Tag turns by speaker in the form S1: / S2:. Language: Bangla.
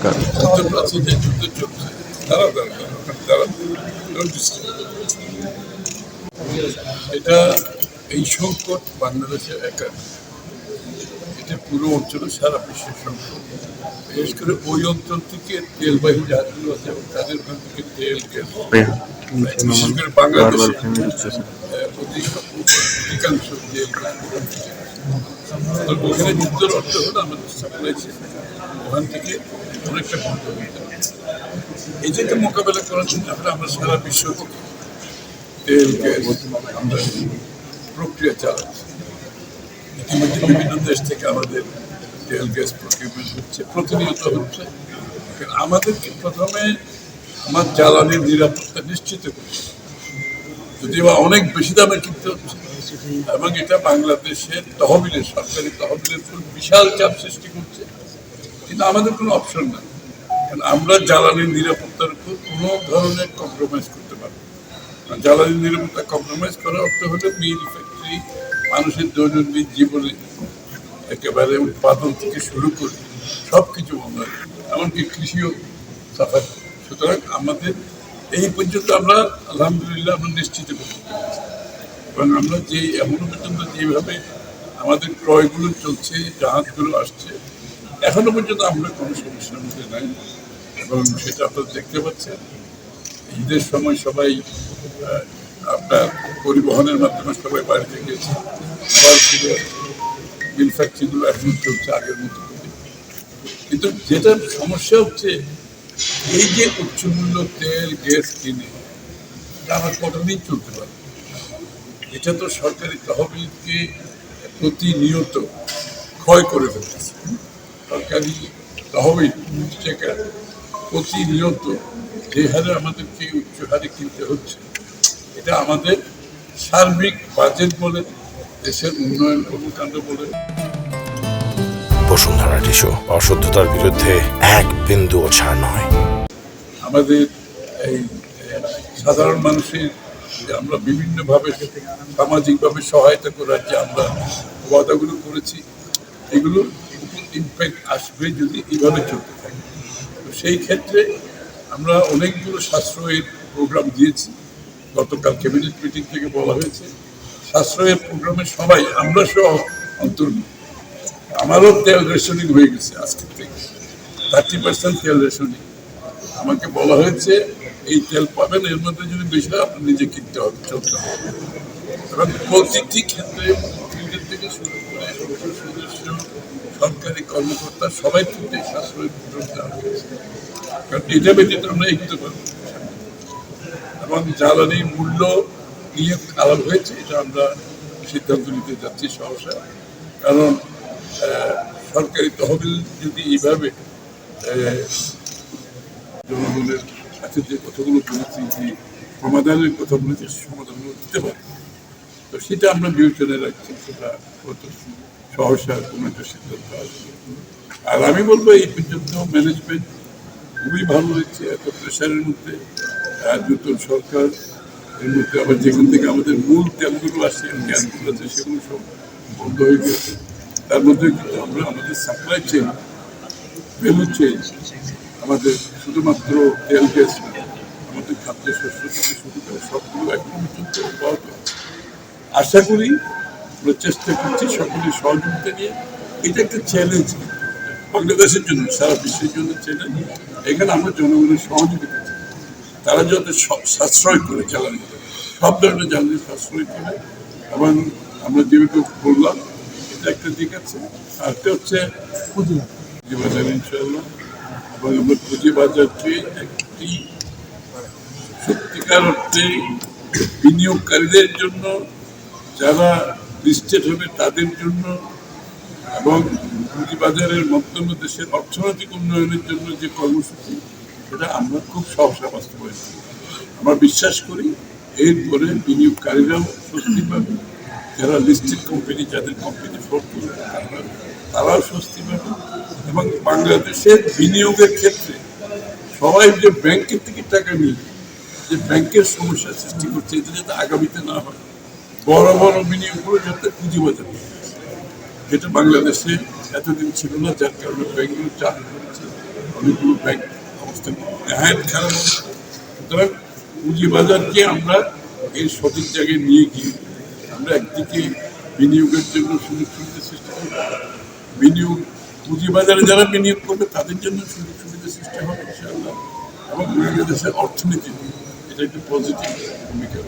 S1: মধ্যপ্রাচ্যে যে যুদ্ধ চলছে তারা এটা এই সংকট বাংলাদেশে একা, এটা পুরো অঞ্চলে সারা বিশ্বের সংকট। বিশেষ করে ওই অঞ্চল থেকে তেলবাহী জাহাজগুলো আছে এবং তাদের ওখান থেকে তেল গ্যাস, বিশেষ করে বাংলাদেশে অধিকাংশ তেল ওখানে যুদ্ধের অর্থ হলো আমাদের সাপ্লাই চেইন ওখান থেকে অনেকটা বন্ধ হয়ে যাবে। এটাকে মোকাবেলা করার জন্য আমরা সারা বিশ্ব থেকে তেল গ্যাস আমরা প্রক্রিয়া চালাচ্ছি। ইতিমধ্যে বিভিন্ন দেশ থেকে আমাদের তেল গ্যাস প্রকিউরমেন্ট হচ্ছে, প্রতিনিয়ত হচ্ছে। আমাদেরকে প্রথমে আমার জ্বালানির নিরাপত্তা নিশ্চিত করছে, যদিও অনেক বেশি দামে কিনতে হচ্ছে এবং এটা বাংলাদেশের তহবিলের, সরকারি তহবিলের উপর বিশাল চাপ সৃষ্টি করছে। কিন্তু আমাদের কোনো অপশন নাই, কারণ আমরা জ্বালানির নিরাপত্তার উপর কোনো ধরনের কম্প্রোমাইজ করতে পারবো না। জ্বালানির নিরাপত্তা কম্প্রোমাইজ করার অর্থ হলে মিল, ফ্যাক্টরি, মানুষের দৈনন্দিন জীবনে একেবারে উৎপাদন থেকে শুরু করে সব কিছু বন্ধ হয়, এমনকি কৃষিও সাফার। সুতরাং আমাদের এই পর্যন্ত আমরা আলহামদুলিল্লাহ আমরা নিশ্চিত করতে পেরেছি এবং আমরা যে এমন পর্যন্ত যেভাবে আমাদের ক্রয়গুলো চলছে, জাহাজগুলো আসছে, এখনো পর্যন্ত আমরা কোনো সমস্যার মধ্যে নাই। এবং সেটা আপনারা দেখতে পাচ্ছেন, ঈদের সময় সবাই আপনার পরিবহনের মাধ্যমে সবাই বাড়িতে গিয়েছে, আবার ফিরে মিল ফ্যাক্টরিগুলো এখন চলছে আগের মতো। কিন্তু যেটা সমস্যা হচ্ছে, এই যে উচ্চমূল্য তেল গ্যাস কিনে এটা আমার কতদিন চলতে পারে? এটা তো সরকারি তহবিলকে প্রতিনিয়ত ক্ষয় করে ফেলতেছে। সরকারি তহবিল প্রতিনিয়ত যে হারে আমাদেরকে উচ্চ হারে কিনতে হচ্ছে, এটা আমাদের সার্বিক বাজেট বলে, দেশের উন্নয়ন কর্মকাণ্ড বলে।
S2: বসুন্ধরা টিস্যু অশুদ্ধতার বিরুদ্ধে এক বিন্দুও ছাড় নয়।
S1: আমাদের এই সাধারণ মানুষের যে আমরা বিভিন্নভাবে সামাজিকভাবে সহায়তা করার যে আমরা ওয়াদাগুলো করেছি, এগুলোর উপর ইম্প্যাক্ট আসবে যদি এইভাবে চলতে থাকে। তো সেই ক্ষেত্রে আমরা অনেকগুলো সাশ্রয়ের প্রোগ্রাম দিয়েছি। গতকাল ক্যাবিনেট মিটিং থেকে বলা হয়েছে সাশ্রয়ের প্রোগ্রামে সবাই, আমরা সহ অন্তর্ভুক্ত। আমারও তেল রেশনিং হয়ে গেছে আজকের থেকে, 30% তেল রেশনিং। আমাকে বলা হয়েছে এই তেল পাবেন, এর মধ্যে যদি বেশি হয় আপনি নিজে কিনতে হবে, চলতে হবে। এবং প্রতিটি ক্ষেত্রে মন্ত্রীদের থেকে শুরু করে সংসদ সদস্য, সরকারি কর্মকর্তা সবাই কিন্তু এই সাশ্রয় প্রোগ্রাম দেওয়া হয়েছে, কারণ এটা ব্যতীত আমরা এগোতে পারবো। এবং জ্বালানির মূল্য নিয়ে খারাপ হয়েছে, এটা আমরা সিদ্ধান্ত নিতে যাচ্ছি সহসা। কারণ সরকারি তহবিল যদি এইভাবে জনগণের কাছে যে কথাগুলো বলেছি, যে সমাধানের কথা বলেছি, সমাধানগুলো দিতে পারে, তো সেটা আমরা বিবেচনায় রাখছি। সেটা হয়তো সহসা কোনো একটা সিদ্ধান্ত আসবে। আর আমি বলবো এই পর্যন্ত ম্যানেজমেন্ট খুবই ভালো হয়েছে এত প্রেশারের মধ্যে। নতুন সরকার, এর মধ্যে আবার যেখান থেকে আমাদের মূল তেলগুলো আসে, গ্যাসগুলো আছে, সেগুলো সব বন্ধ হয়ে গেছে। তার মধ্যে কিন্তু আমরা আমাদের সাপ্লাই চেইন, ভ্যালু চেইন, আমাদের শুধুমাত্র তেল গ্যাস, আমাদের খাদ্যশস্য থেকে শুরু করে সবগুলো এখন পর্যন্ত পাওয়া যায়। আশা করি আমরা চেষ্টা করছি সকলের সহযোগিতা নিয়ে। এটা একটা চ্যালেঞ্জ বাংলাদেশের জন্য, সারা বিশ্বের জন্য চ্যালেঞ্জ। এখানে আমরা জনগণের সহযোগিতা চাই, তারা যাতে সাশ্রয় করে জ্বালানি, সব ধরনের জ্বালানি সাশ্রয় করে। এবং আমরা যেভাবে বললাম, এটা একটা দিক আছে। আরেকটা হচ্ছে পুঁজিবাজার, ইনশাআল্লাহ। এবং আমরা পুঁজিবাজারকে একটি সত্যিকার অর্থে বিনিয়োগকারীদের জন্য, যারা লিস্টেড হবে তাদের জন্য, এবং পুঁজিবাজারের মাধ্যমে দেশের অর্থনৈতিক উন্নয়নের জন্য যে কর্মসূচি, সেটা আমরা খুব সহসা বাস্তবায়ন করি। আমরা বিশ্বাস করি এরপরে বিনিয়োগকারীরাও স্বস্তি পাবে, যারা লিস্টেড কোম্পানি, যাদের কোম্পানি ফ্লোট করবে তারাও স্বস্তি পাবে। এবং বাংলাদেশের বিনিয়োগের ক্ষেত্রে সবাই যে ব্যাংকের থেকে টাকা নিয়ে যে ব্যাংকের সমস্যার সৃষ্টি করছে, এটা যাতে আগামীতে না হয়। বড় বড় বিনিয়োগগুলো যাতে পুঁজিবাজার, যেটা বাংলাদেশে এতদিন ছিল না, যার কারণে ব্যাংকগুলো চালু করেছে। অনেকগুলো ব্যাংক অবস্থা খারাপ অবস্থা। সুতরাং পুঁজিবাজারকে আমরা এর সঠিক জায়গায় নিয়ে গিয়ে আমরা একদিকে বিনিয়োগের জন্য সুযোগ সুবিধা সৃষ্টি করব, বিনিয়োগ পুঁজিবাজারে যারা বিনিয়োগ করবে তাদের জন্য সুযোগ সুবিধা সৃষ্টি হবে ইনশাআল্লাহ, এবং বাংলাদেশের অর্থনীতি এটা একটু পজিটিভ ভূমিকা